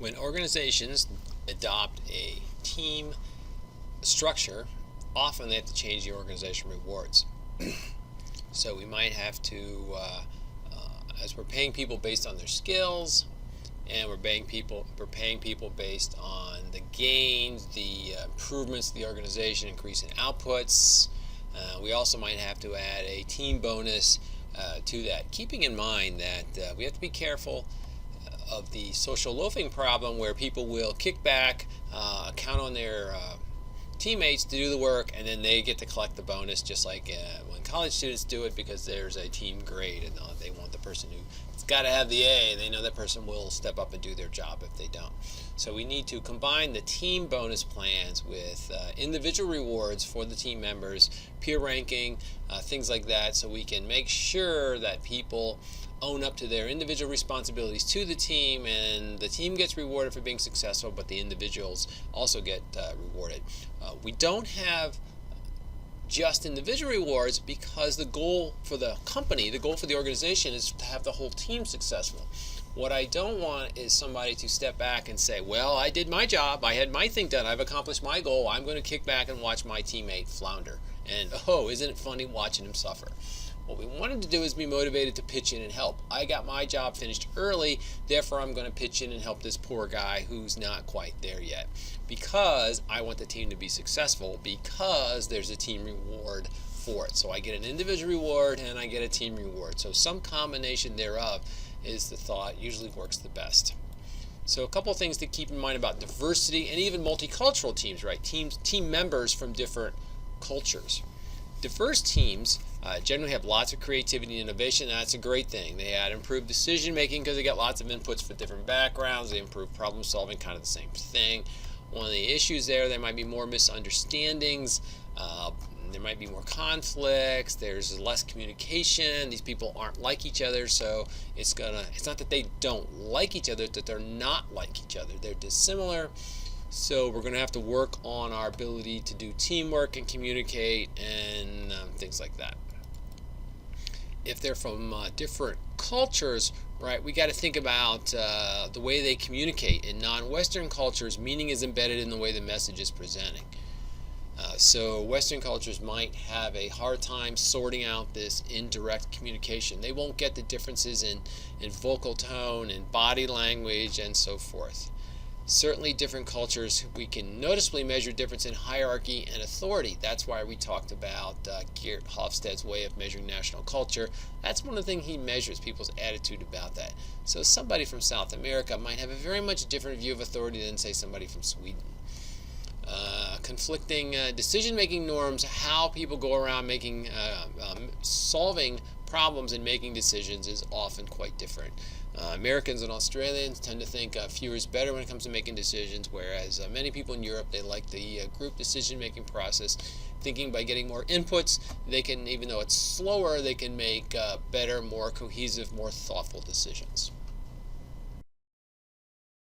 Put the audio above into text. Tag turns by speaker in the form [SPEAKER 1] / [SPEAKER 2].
[SPEAKER 1] When organizations adopt a team structure, often they have to change the organization rewards. So we might have to, as we're paying people based on their skills, and we're paying people based on the gains, the improvements of the organization, increase in outputs. We also might have to add a team bonus to that, keeping in mind that we have to be careful of the social loafing problem, where people will kick back, count on their teammates to do the work, and then they get to collect the bonus, just like when college students do it, because there's a team grade and they want the person who's got to have the A, and they know that person will step up and do their job if they don't. So we need to combine the team bonus plans with individual rewards for the team members, peer ranking, things like that, so we can make sure that people own up to their individual responsibilities to the team, and the team gets rewarded for being successful, but the individuals also get rewarded. We don't have just individual rewards, because the goal for the company, the goal for the organization, is to have the whole team successful. What I don't want is somebody to step back and say, well, I did my job, I had my thing done, I've accomplished my goal, I'm going to kick back and watch my teammate flounder. And oh, isn't it funny watching him suffer? What we wanted to do is be motivated to pitch in and help. I got my job finished early, therefore I'm going to pitch in and help this poor guy who's not quite there yet, because I want the team to be successful, because there's a team reward for it. So I get an individual reward and I get a team reward. So some combination thereof is the thought, usually works the best. So a couple of things to keep in mind about diversity and even multicultural teams, right? Team members from different cultures. Diverse teams generally have lots of creativity and innovation. That's a great thing. They add improved decision making because they get lots of inputs from different backgrounds. They improve problem solving, kind of the same thing. One of the issues there might be more misunderstandings. There might be more conflicts. There's less communication. These people aren't like each other, so it's not that they don't like each other, it's that they're not like each other. They're dissimilar. So we're going to have to work on our ability to do teamwork and communicate and things like that. If they're from different cultures, right, we got to think about the way they communicate. In non-Western cultures, meaning is embedded in the way the message is presenting. So Western cultures might have a hard time sorting out this indirect communication. They won't get the differences in vocal tone and body language and so forth. Certainly different cultures, we can noticeably measure difference in hierarchy and authority. That's why we talked about Geert Hofstede's way of measuring national culture. That's one of the things he measures, people's attitude about that. So somebody from South America might have a very much different view of authority than, say, somebody from Sweden. Conflicting decision-making norms, how people go around solving problems and making decisions, is often quite different. Americans and Australians tend to think fewer is better when it comes to making decisions, whereas many people in Europe, they like the group decision-making process, thinking by getting more inputs, they can, even though it's slower, they can make better, more cohesive, more thoughtful decisions.